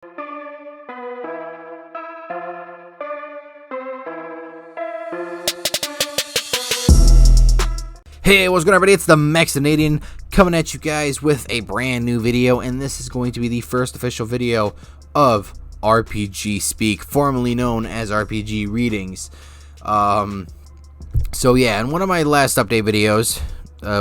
Hey, what's going on, everybody? It's the Mexinadian coming at you guys with a brand new video, and this is going to be the first official video of RPG Speak, formerly known as RPG Readings. So yeah, in one of my last update videos,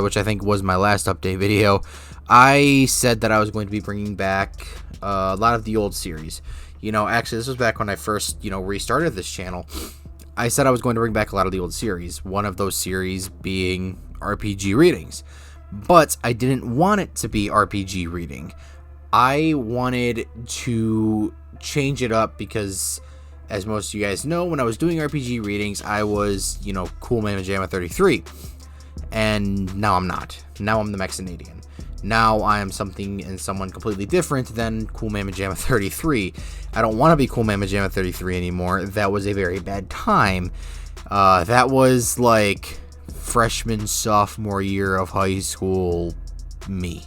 which I think was my last update video, I said that I was going to be bringing back a lot of the old series. You know, actually, this was back when I first, restarted this channel. I said I was going to bring back a lot of the old series, one of those series being RPG Readings. But I didn't want it to be RPG Reading. I wanted to change it up because, as most of you guys know, when I was doing RPG Readings, I was, Cool Mama Jamma 33. And now I'm not. Now I'm the Mexinadian. Now I am someone completely different than Cool Mama Jamma 33. I don't want to be Cool Mama Jamma 33 anymore. That was a very bad time. That was like freshman, sophomore year of high school me.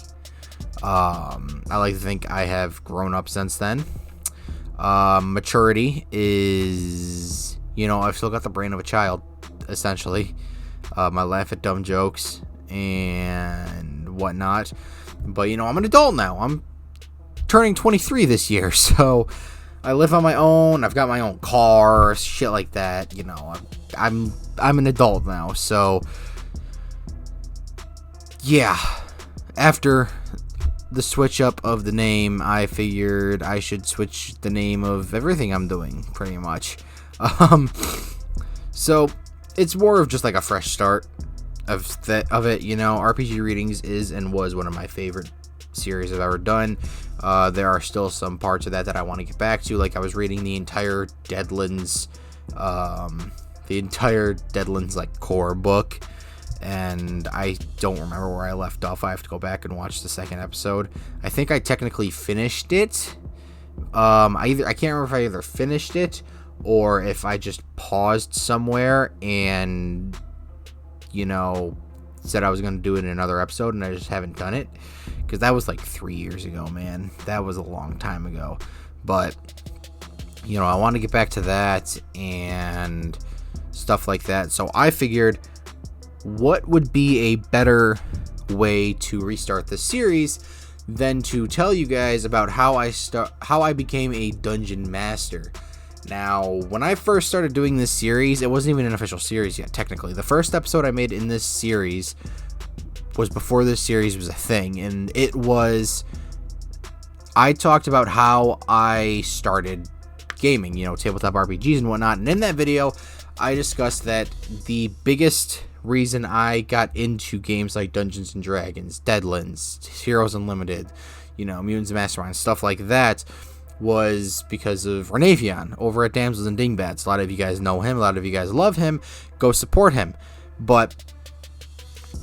I like to think I have grown up since then. Maturity is, I've still got the brain of a child, essentially. I laugh at dumb jokes and whatnot, but I'm an adult now. I'm turning 23 this year, so I live on my own. I've got my own car, shit like that. I'm an adult now, so yeah. After the switch up of the name, I figured I should switch the name of everything I'm doing, pretty much. So it's more of just like a fresh start of it. RPG Readings is and was one of my favorite series I've ever done. There are still some parts of that I want to get back to. Like, I was reading the entire Deadlands, like core book, and I don't remember where I left off. I have to go back and watch the second episode. I think I technically finished it. I can't remember if I either finished it or if I just paused somewhere and said I was going to do it in another episode, and I just haven't done it, because that was like 3 years ago, man. That was a long time ago. But I want to get back to that and stuff like that. So I figured, what would be a better way to restart the series than to tell you guys about how I became a dungeon master. Now, when I first started doing this series, it wasn't even an official series yet, technically. The first episode I made in this series was before this series was a thing, and I talked about how I started gaming, tabletop RPGs and whatnot, and in that video, I discussed that the biggest reason I got into games like Dungeons & Dragons, Deadlands, Heroes Unlimited, Mutants and Masterminds, stuff like that, was because of Renavion over at Damsels and Dingbats. A lot of you guys know him. A lot of you guys love him. Go support him. But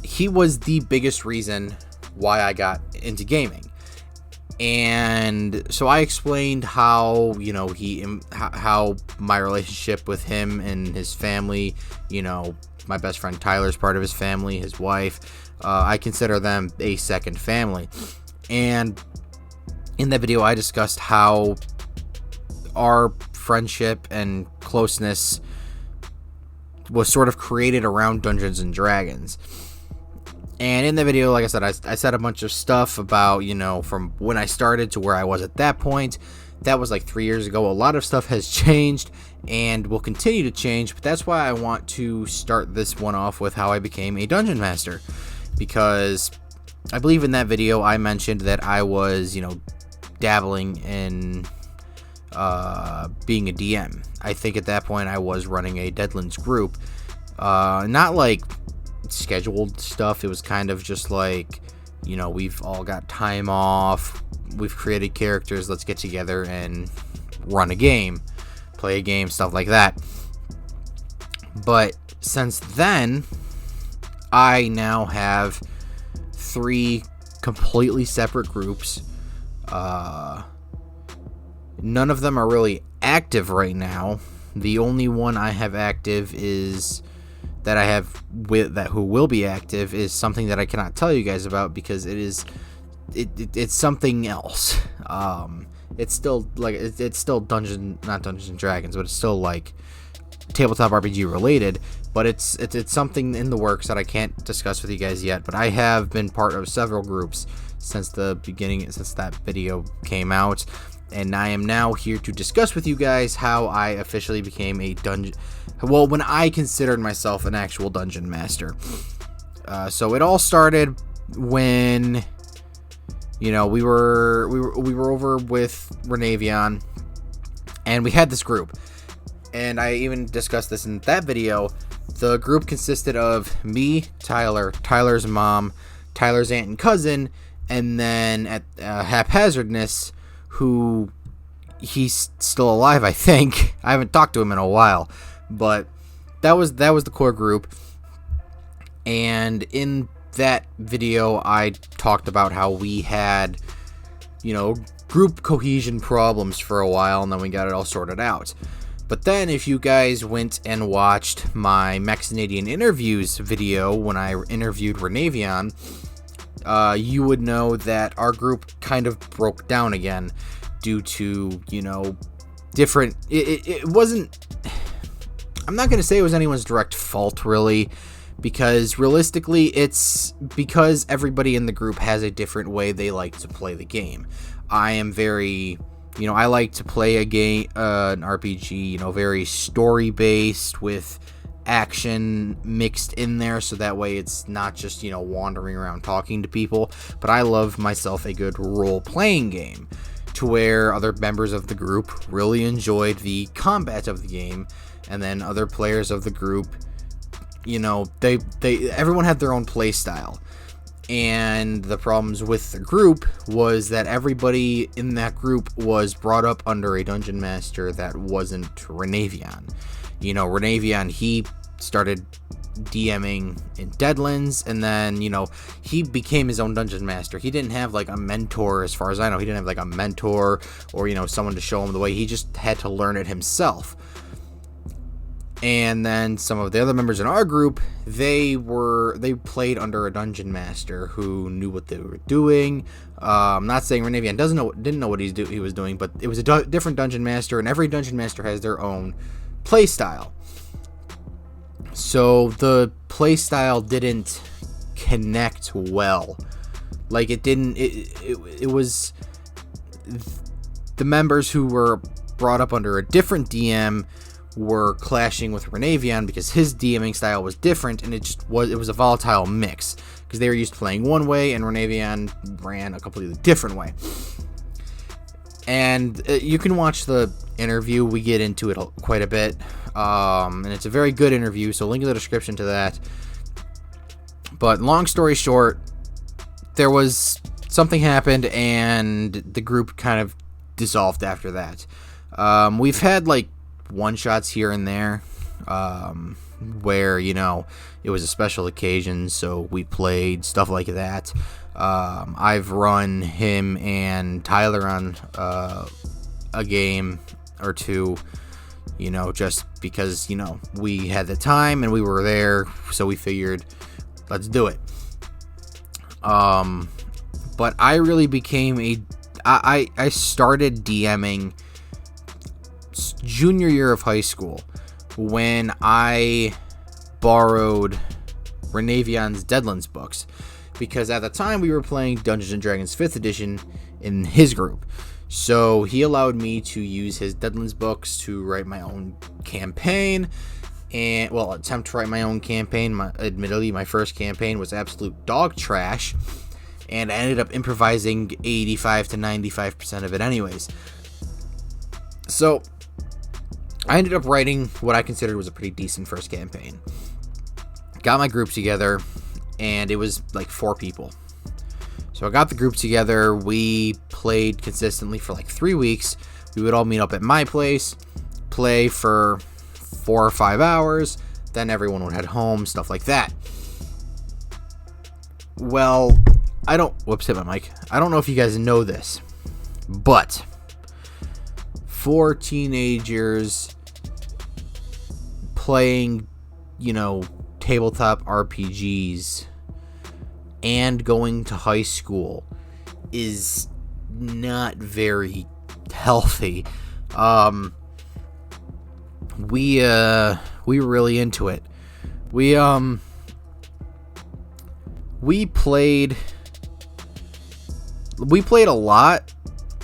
he was the biggest reason why I got into gaming. And so I explained how, how my relationship with him and his family, my best friend Tyler's part of his family, his wife, I consider them a second family. And in that video, I discussed how our friendship and closeness was sort of created around Dungeons and Dragons. And in the video, like I said, I said a bunch of stuff about, from when I started to where I was at that point. That was like 3 years ago. A lot of stuff has changed and will continue to change, but that's why I want to start this one off with how I became a dungeon master. Because I believe in that video, I mentioned that I was, dabbling in being a DM. I think at that point I was running a Deadlands group. Not like scheduled stuff. It was kind of just like, we've all got time off. We've created characters. Let's get together and run a game, play a game, stuff like that. But since then, I now have 3 completely separate groups. None of them are really active right now. The only one I have active is that I have with that who will be active is something that I cannot tell you guys about because it's something else. it's still like it's still not Dungeons and Dragons, but it's still like tabletop RPG related. But it's something in the works that I can't discuss with you guys yet. But I have been part of several groups since the beginning, since that video came out, and I am now here to discuss with you guys how I officially became a when I considered myself an actual dungeon master. So it all started when, you know, we were over with Renavion, and we had this group, and I even discussed this in that video. The group consisted of me, Tyler, Tyler's mom, Tyler's aunt and cousin, and then at Haphazardness, who he's still alive, I think. I haven't talked to him in a while, but that was the core group. And in that video, I talked about how we had, you know, group cohesion problems for a while, and then we got it all sorted out. But then if you guys went and watched my Mexinadian interviews video when I interviewed Renavion, you would know that our group kind of broke down again due to, you know, different... It wasn't... I'm not going to say it was anyone's direct fault, really, because realistically, it's because everybody in the group has a different way they like to play the game. I am very... You know, I like to play a game, an RPG, you know, very story-based with action mixed in there, so that way it's not just, you know, wandering around talking to people. But I love myself a good role-playing game, to where other members of the group really enjoyed the combat of the game, and then other players of the group, you know, everyone had their own play style. And the problems with the group was that everybody in that group was brought up under a dungeon master that wasn't Renavion. You know, Renavion, he started DMing in Deadlands, and then, you know, he became his own dungeon master. He didn't have like a mentor, as far as I know. He didn't have like a mentor or, you know, someone to show him the way. He just had to learn it himself. And then some of the other members in our group, they played under a dungeon master who knew what they were doing. I'm not saying Renavion didn't know what he was doing, but it was a different dungeon master, and every dungeon master has their own play style. So the play style didn't connect well. Like it was the members who were brought up under a different DM were clashing with Renavion because his DMing style was different, and it was a volatile mix because they were used to playing one way and Renavion ran a completely different way. And you can watch the interview. We get into it quite a bit, and it's a very good interview, so link in the description to that. But long story short, there was something happened, and the group kind of dissolved after that. We've had like one-shots here and there, where, you know, it was a special occasion, so we played, stuff like that. I've run him and Tyler on a game or two, you know, just because, you know, we had the time and we were there, so we figured, let's do it. But I really became I started DMing junior year of high school when I borrowed Renavion's Deadlands books, because at the time we were playing Dungeons and Dragons 5th edition in his group. So he allowed me to use his Deadlands books to write my own campaign, and, well, attempt to write my own campaign. Admittedly, my first campaign was absolute dog trash, and I ended up improvising 85 to 95% of it anyways. So I ended up writing what I considered was a pretty decent first campaign. Got my group together, and it was like 4 people. So I got the group together. We played consistently for like 3 weeks. We would all meet up at my place, play for 4 or 5 hours, then everyone would head home, stuff like that. Well, hit my mic. I don't know if you guys know this, but 4 teenagers playing, you know, tabletop RPGs and going to high school is not very healthy. We were really into it. We played a lot.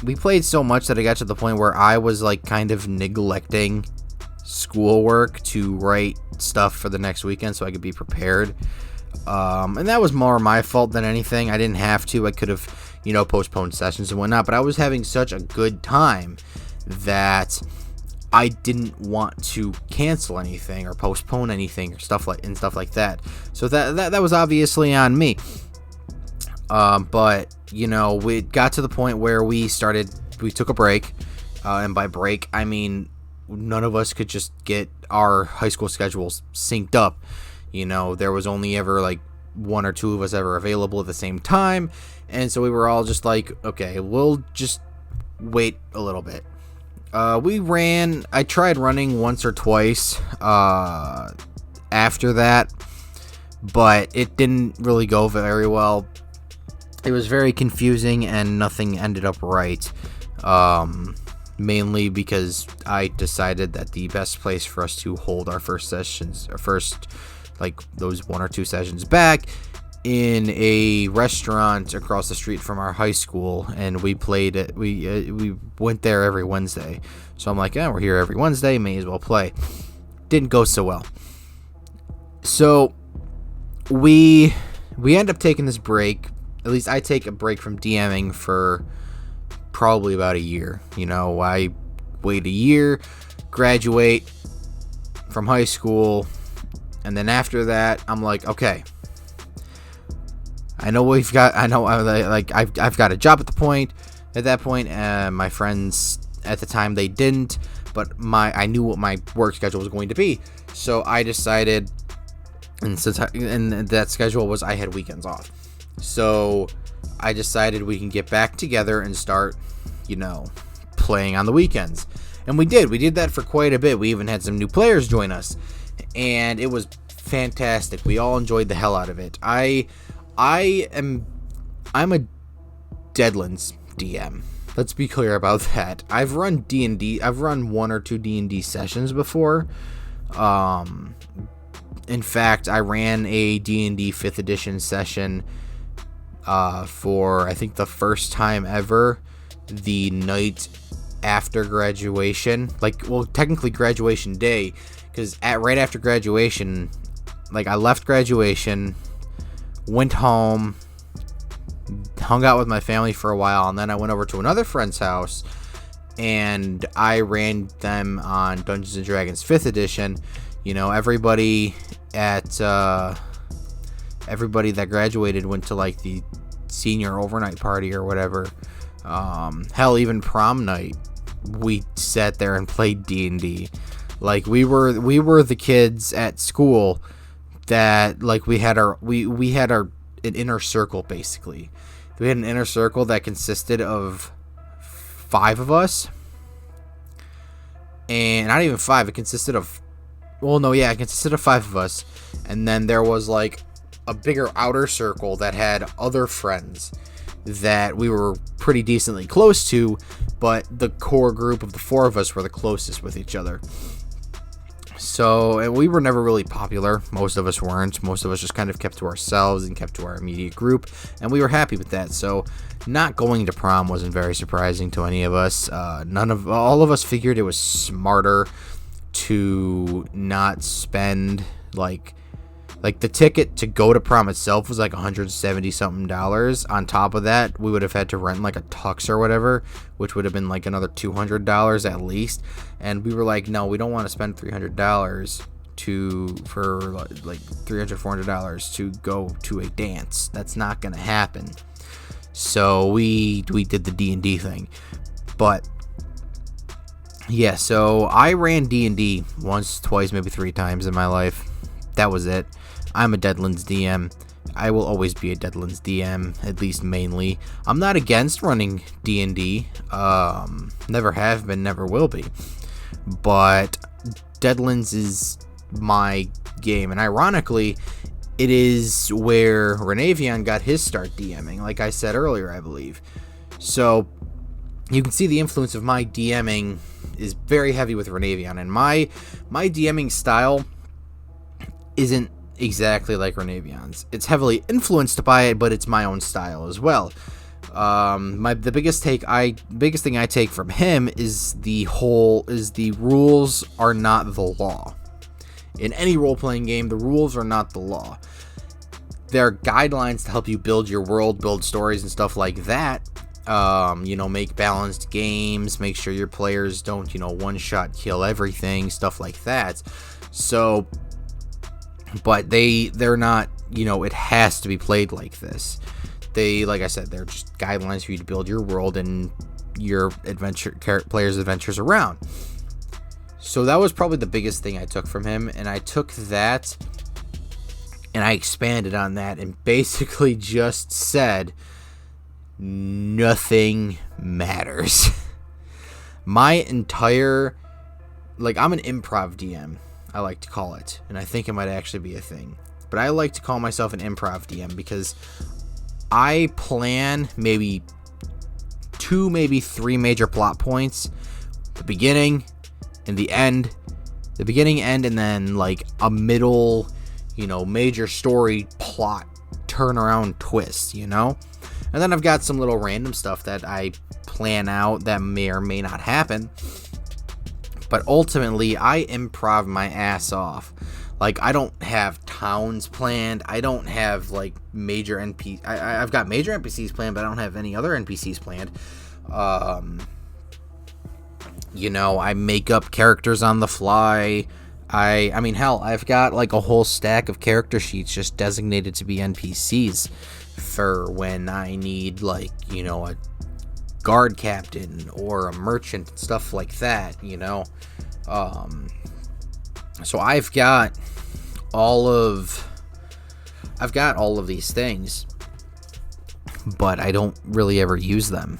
We played so much that I got to the point where I was like kind of neglecting schoolwork to write stuff for the next weekend so I could be prepared. And that was more my fault than anything. I didn't have to. I could have, postponed sessions and whatnot, but I was having such a good time that I didn't want to cancel anything or postpone anything or stuff like that. So that was obviously on me. But we got to the point where we took a break, and by break I mean none of us could just get our high school schedules synced up. There was only ever like one or two of us ever available at the same time, and so we were all just like, okay, we'll just wait a little bit. I tried running once or twice after that, but it didn't really go very well. It was very confusing and nothing ended up right. Mainly because I decided that the best place for us to hold our first those one or two sessions back in a restaurant across the street from our high school, and we played it. We went there every Wednesday. So I'm like, we're here every Wednesday, may as well play. Didn't go so well. So we end up taking this break. At least I take a break from DMing for probably about a year. I wait a year, graduate from high school, and then after that, I'm like, okay, I've got a job at that point. My friends at the time, they didn't, but I knew what my work schedule was going to be. So I decided, and that schedule was I had weekends off. So I decided we can get back together and start, playing on the weekends. And we did. We did that for quite a bit. We even had some new players join us, and it was fantastic. We all enjoyed the hell out of it. I'm a Deadlands DM. Let's be clear about that. I've run D&D. I've run one or two D&D sessions before. In fact, I ran a D&D 5th edition session for, I think, the first time ever, the night after graduation. Technically graduation day, because right after graduation, I left graduation, went home, hung out with my family for a while, and then I went over to another friend's house, and I ran them on Dungeons & Dragons 5th edition. Everybody that graduated went to the senior overnight party or whatever. Hell, even prom night, we sat there and played D&D. We were the kids at school that we had an inner circle. Basically, we had an inner circle that consisted of 5 of us, and not even 5. It consisted of 5 of us, and then there was a bigger outer circle that had other friends that we were pretty decently close to, but the core group of the 4 of us were the closest with each other. So, and we were never really popular. Most of us weren't. Most of us just kind of kept to ourselves and kept to our immediate group, and we were happy with that. So, not going to prom wasn't very surprising to any of us. All of us figured it was smarter to not spend the ticket to go to prom itself was $170 something. On top of that, we would have had to rent a tux or whatever, which would have been another $200 at least. And we were like, no, we don't want to spend $300 for $400 to go to a dance. That's not gonna happen. So we did the D&D thing. But yeah, so I ran D&D once, twice, maybe 3 times in my life. That was it. I'm a Deadlands DM. I will always be a Deadlands DM, at least mainly. I'm not against running D&D. Never have been, never will be. But Deadlands is my game, and ironically, it is where Mexinadian got his start DMing, like I said earlier, I believe. So you can see the influence of my DMing is very heavy with Renavion, and my DMing style isn't exactly like Renavion's. It's heavily influenced by it, but it's my own style as well. The biggest thing I take from him is the rules are not the law. In any role-playing game, the rules are not the law. There are guidelines to help you build your world, build stories and stuff like that. Make balanced games, make sure your players don't, one-shot kill everything, stuff like that. So, but they're not, it has to be played like this. Like I said, they're just guidelines for you to build your world and your players' adventures around. So that was probably the biggest thing I took from him, and I took that and I expanded on that and basically just said nothing matters. My entire, I'm an improv DM, I like to call it, and I think it might actually be a thing, but I like to call myself an improv DM because I plan maybe 2, maybe 3 major plot points, the beginning and the end, and then a middle, major story plot turnaround twist, and then I've got some little random stuff that I plan out that may or may not happen, but ultimately I improv my ass off. I don't have towns planned. I don't have major I've got major NPCs planned, but I don't have any other NPCs planned. I make up characters on the fly. I mean, hell, I've got a whole stack of character sheets just designated to be NPCs for when I need a guard captain or a merchant, stuff like that, So I've got all of these things, but I don't really ever use them,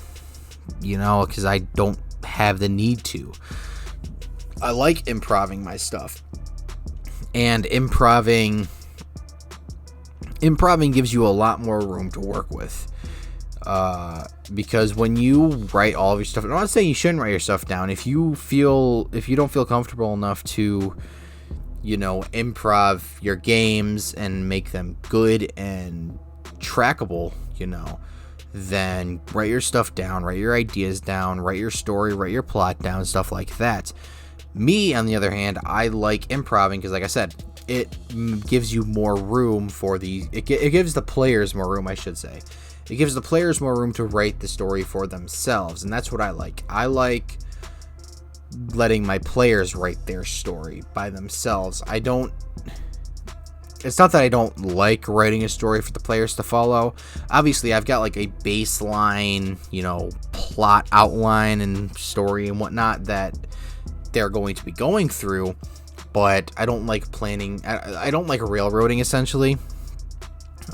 because I don't have the need to. I like improving my stuff, and improving gives you a lot more room to work with, because when you write all of your stuff, I'm not saying you shouldn't write your stuff down. If you don't feel comfortable enough to improv your games and make them good and trackable, then write your stuff down, write your ideas down, write your story, write your plot down, stuff like that. Me, on the other hand, I like improving because, like I said, it gives you more room it gives the players more room, I should say. It gives the players more room to write the story for themselves, and that's what I like. I like letting my players write their story by themselves. It's not that I don't like writing a story for the players to follow. Obviously, I've got a baseline, plot outline and story and whatnot that they're going to be going through, but I don't like planning. I don't like railroading, essentially.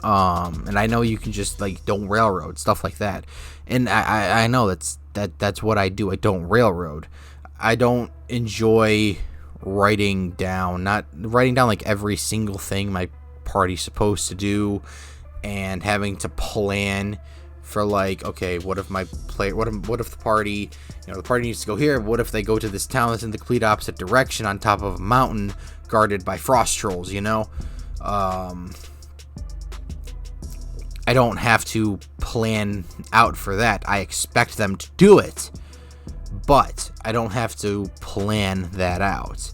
And I know you can just don't railroad, stuff like that. And I know that's what I do. I don't railroad. I don't enjoy writing down every single thing my party's supposed to do and having to plan for okay, what if the party, the party needs to go here, what if they go to this town that's in the complete opposite direction on top of a mountain guarded by frost trolls, I don't have to plan out for that. I expect them to do it, but I don't have to plan that out.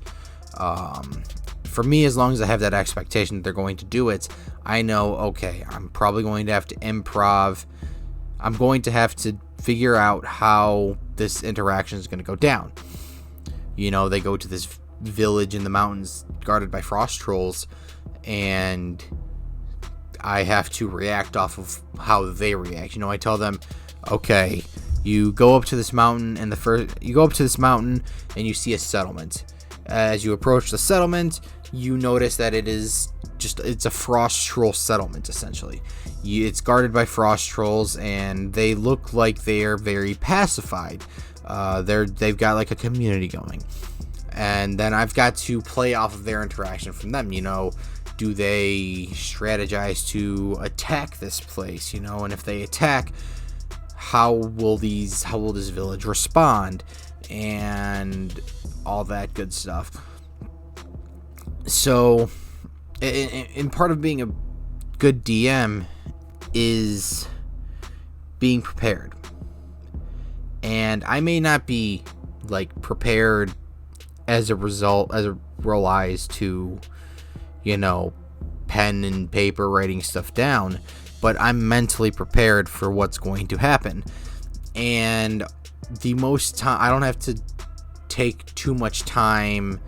For me, as long as I have that expectation that they're going to do it, I know, okay, I'm probably going to have to improv. I'm going to have to figure out how this interaction is going to go down. They go to this village in the mountains guarded by frost trolls, and I have to react off of how they react. I tell them, okay, you go up to this mountain, and and you see a settlement. As you approach the settlement, you notice that it's a frost troll settlement, essentially. It's guarded by frost trolls, and they look like they are very pacified. They've got a community going. And then I've got to play off of their interaction from them. Do they strategize to attack this place? And if they attack, how will this village respond, and all that good stuff. So, and part of being a good DM is being prepared. And I may not be like prepared as it relies to, pen and paper writing stuff down, but I'm mentally prepared for what's going to happen. And the most time, I don't have to take too much time,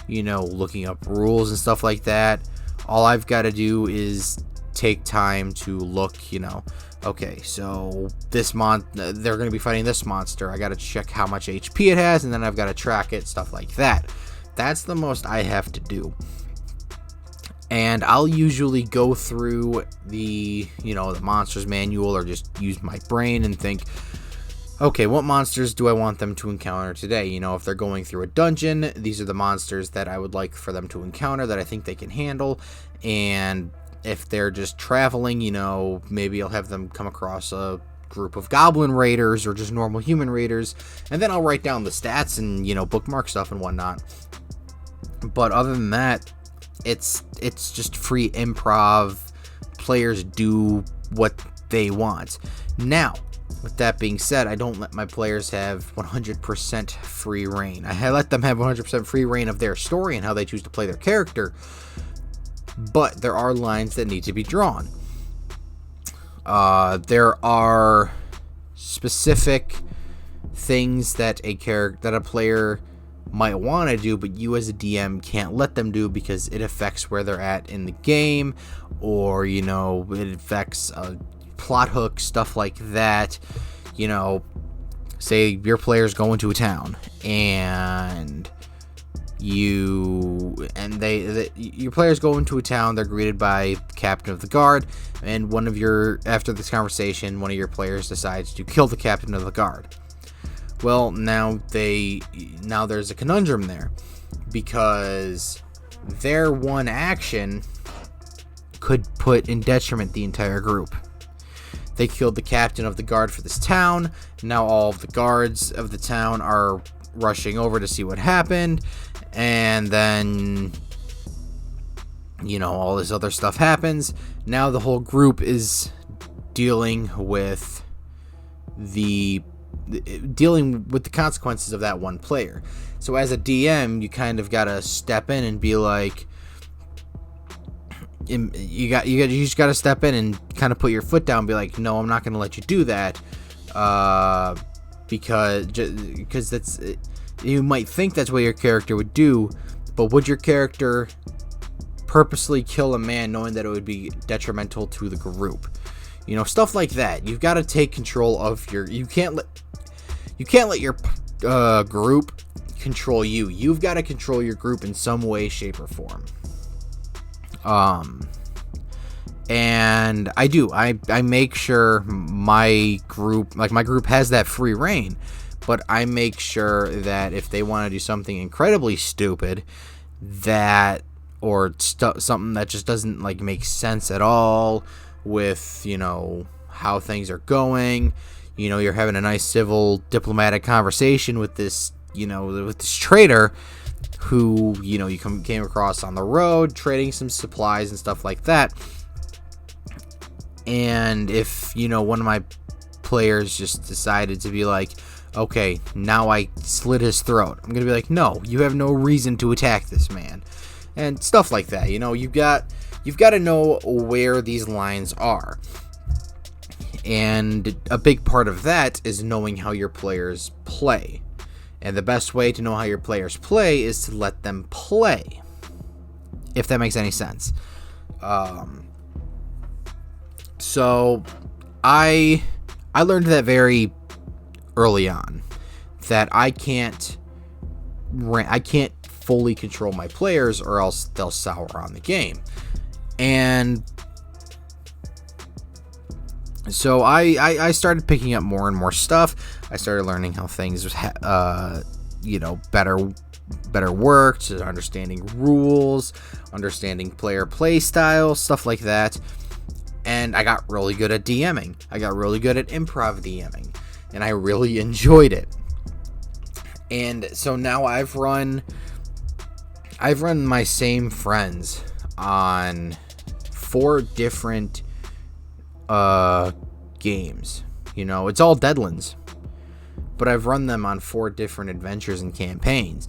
looking up rules and stuff like that. All I've got to do is take time to look, okay, so they're going to be fighting this monster. I got to check how much HP it has, and then I've got to track it, stuff like that. That's the most I have to do. And I'll usually go through the monsters manual, or just use my brain and think, okay, what monsters do I want them to encounter today? If they're going through a dungeon, these are the monsters that I would like for them to encounter that I think they can handle. And if they're just traveling, maybe I'll have them come across a group of goblin raiders or just normal human raiders, and then I'll write down the stats and, bookmark stuff and whatnot. But other than that, it's just free improv. Players do what they want. Now, with that being said, I don't let my players have 100% free reign. I let them have 100% free reign of their story and how they choose to play their character. But there are lines that need to be drawn. There are specific things that a player might want to do, but you as a DM can't let them do because it affects where they're at in the game, or it affects plot hook, stuff like that. Say your player's going to a town, and your players go into a town. They're greeted by the captain of the guard, and after this conversation, one of your players decides to kill the captain of the guard. Well, now there's a conundrum there, because their one action could put in detriment the entire group. They killed the captain of the guard for this town. Now all of the guards of the town are rushing over to see what happened, and then all this other stuff happens. Now the whole group is dealing with the consequences of that one player. So as a DM, you kind of gotta step in and be like, you just gotta step in and kind of put your foot down and be like, no, I'm not gonna let you do that, because that's, you might think that's what your character would do, but would your character purposely kill a man knowing that it would be detrimental to the group? Stuff like that. You've got to take control of you can't let your group control you. You've got to control your group in some way, shape, or form. And I do. I make sure my group has that free reign, but I make sure that if they want to do something incredibly stupid, something that just doesn't make sense at all with how things are going, you're having a nice civil diplomatic conversation with this trader who you came across on the road trading some supplies and stuff like that. And if one of my players just decided to be like, okay, now I slit his throat, I'm gonna be like, no, you have no reason to attack this man, and stuff like that. You've got to know where these lines are, and a big part of that is knowing how your players play. And the best way to know how your players play is to let them play, if that makes any sense. So I learned that very early on, that I can't fully control my players, or else they'll sour on the game. And so I started picking up more and more stuff. I started learning how things better worked, understanding rules, understanding player play style, stuff like that. And I got really good at DMing. I got really good at improv DMing. And I really enjoyed it. And so now I've run my same friends on 4 different games. You know, it's all Deadlands, but I've run them on 4 different adventures and campaigns,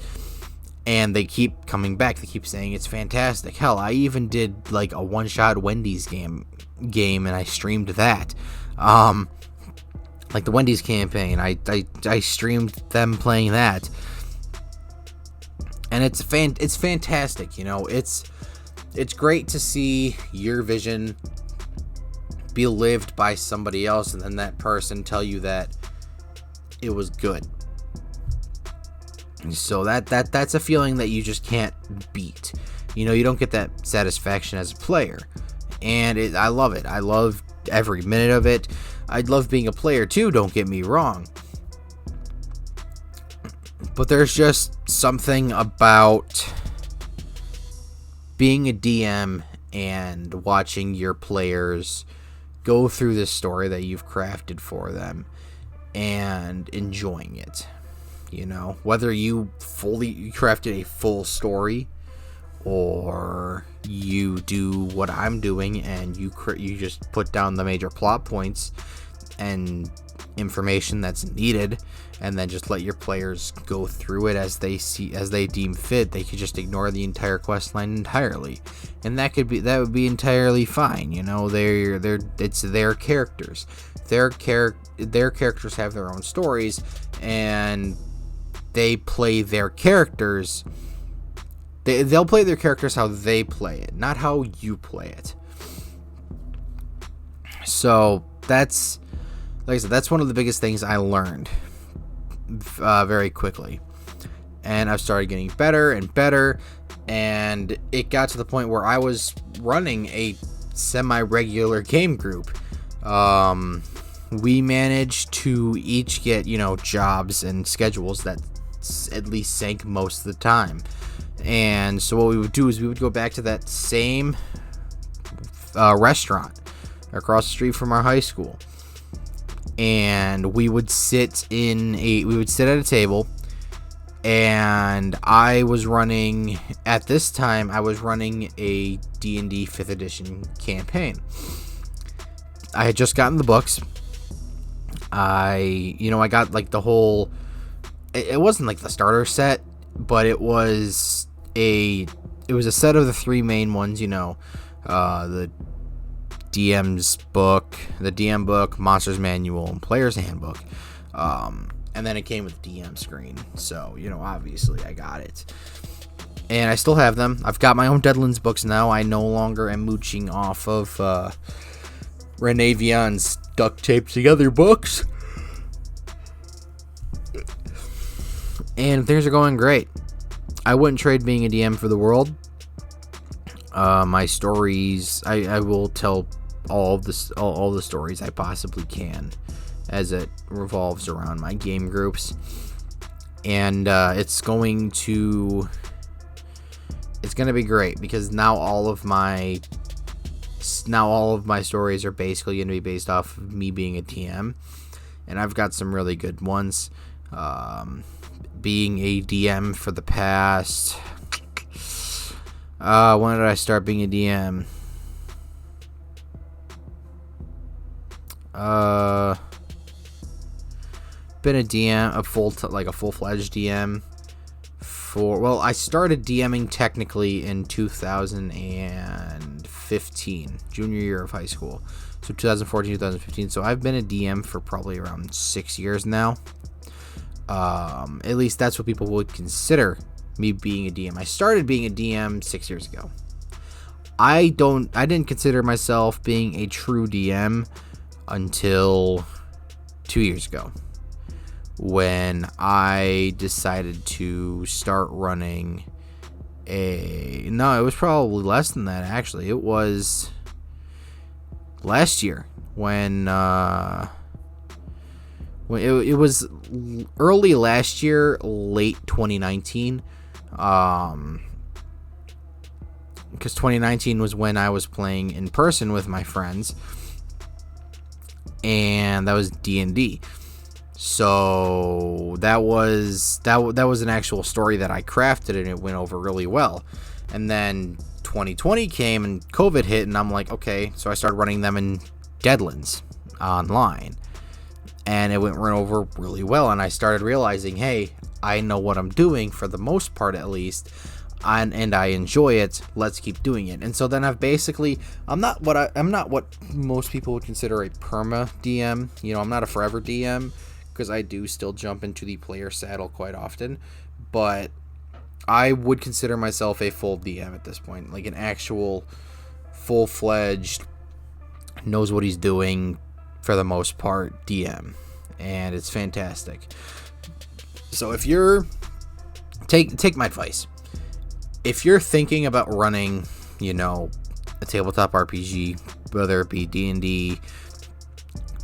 and they keep coming back. They keep saying it's fantastic. Hell, I even did like a one-shot Wendy's game, and I streamed that. Like the Wendy's campaign, I streamed them playing that, and it's fantastic. You know, it's great to see your vision be lived by somebody else, and then that person tell you that it was good. So that's a feeling that you just can't beat. You know, you don't get that satisfaction as a player, and I love it. I love every minute of it. I'd love being a player too, don't get me wrong, but there's just something about being a DM and watching your players go through this story that you've crafted for them and enjoying it. You know, whether you crafted a full story, or you do what I'm doing and you just put down the major plot points and information that's needed, and then just let your players go through it as they deem fit. They could just ignore the entire quest line entirely, and that would be entirely fine. You know, it's their characters. Their characters have their own stories, and they play their characters. They'll play their characters how they play it, not how you play it. So that's, like I said, that's one of the biggest things I learned very quickly. And I've started getting better and better, and it got to the point where I was running a semi-regular game group. We managed to each get, you know, jobs and schedules that at least sank most of the time. And so what we would do is we would go back to that same restaurant across the street from our high school, and we would sit at a table, and at this time I was running a D&D 5th edition campaign. I had just gotten the books. I got like the whole, it wasn't like the starter set, but it was a set of the 3 main ones, you know, the DM book, Monster's Manual, and Player's Handbook, and then it came with the DM screen. So, you know, obviously I got it, and I still have them. I've got my own Deadlands books now. I no longer am mooching off of Renee Vian's duct taped together books, and things are going great. I wouldn't trade being a DM for the world. My stories, I will tell all the stories I possibly can as it revolves around my game groups, and it's going to be great, because now all of my stories are basically going to be based off of me being a DM, and I've got some really good ones. Being a DM for the past, when did I start being a DM? Been a DM, a full-fledged DM I started DMing technically in 2015, junior year of high school. So 2014, 2015. So I've been a DM for probably around 6 years now. At least that's what people would consider me being a DM. I started being a DM 6 years ago. I didn't consider myself being a true DM until 2 years ago, when I decided to start running it was probably less than that, actually. It was last year when it was early last year, late 2019, because 2019 was when I was playing in person with my friends, and that was D&D. So that was an actual story that I crafted, and it went over really well. And then 2020 came and COVID hit, and I'm like, okay, so I started running them in Deadlands online, and it went over really well. And I started realizing, hey, I know what I'm doing for the most part, at least, and I enjoy it. Let's keep doing it. And so then I'm not what most people would consider a perma DM. You know, I'm not a forever DM, because I do still jump into the player saddle quite often, but I would consider myself a full DM at this point, like an actual full-fledged, knows what he's doing for the most part DM, and it's fantastic. So if you're take my advice, if you're thinking about running, you know, a tabletop RPG, whether it be D&D,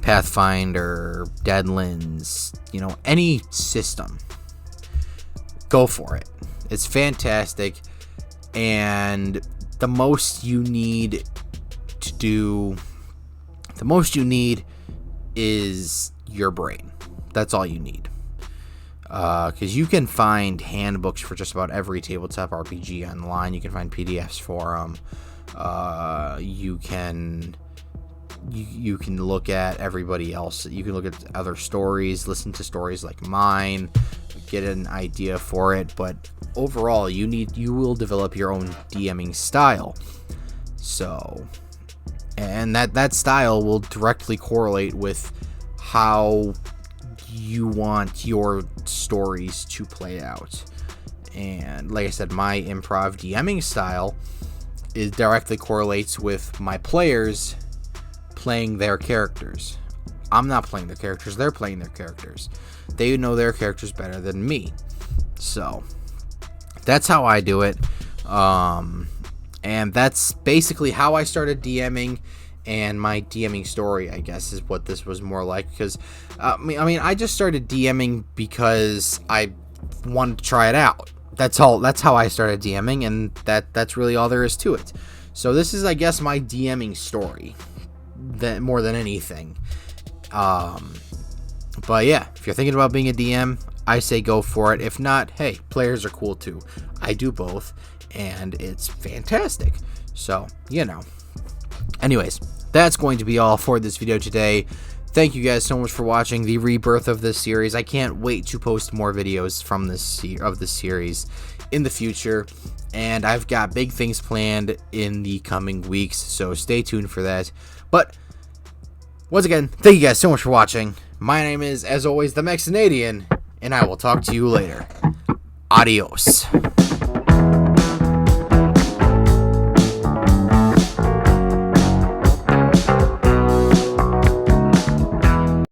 Pathfinder, Deadlands, you know, any system, go for it. It's fantastic, and the most you need is your brain. That's all you need. Because you can find handbooks for just about every tabletop RPG online. You can find PDFs for them. You can look at everybody else. You can look at other stories, listen to stories like mine, get an idea for it. But overall, you will develop your own DMing style. So, and that style will directly correlate with how you want your stories to play out. And like I said, my improv DMing style directly correlates with my players playing their characters. I'm not playing their characters, they're playing their characters. They know their characters better than me. So that's how I do it. And that's basically how I started DMing, and my DMing story, I guess, is what this was more like. Because I just started DMing because I wanted to try it out. That's how I started DMing, and that's really all there is to it. So this is, I guess, my DMing story, that more than anything. But yeah, if you're thinking about being a DM, I say go for it. If not, hey, players are cool too. I do both, and it's fantastic. So, you know. Anyways, that's going to be all for this video today. Thank you guys so much for watching the rebirth of this series. I can't wait to post more videos from this series in the future, and I've got big things planned in the coming weeks, so stay tuned for that. But once again, thank you guys so much for watching. My name is, as always, the Mexinadian, and I will talk to you later. Adios.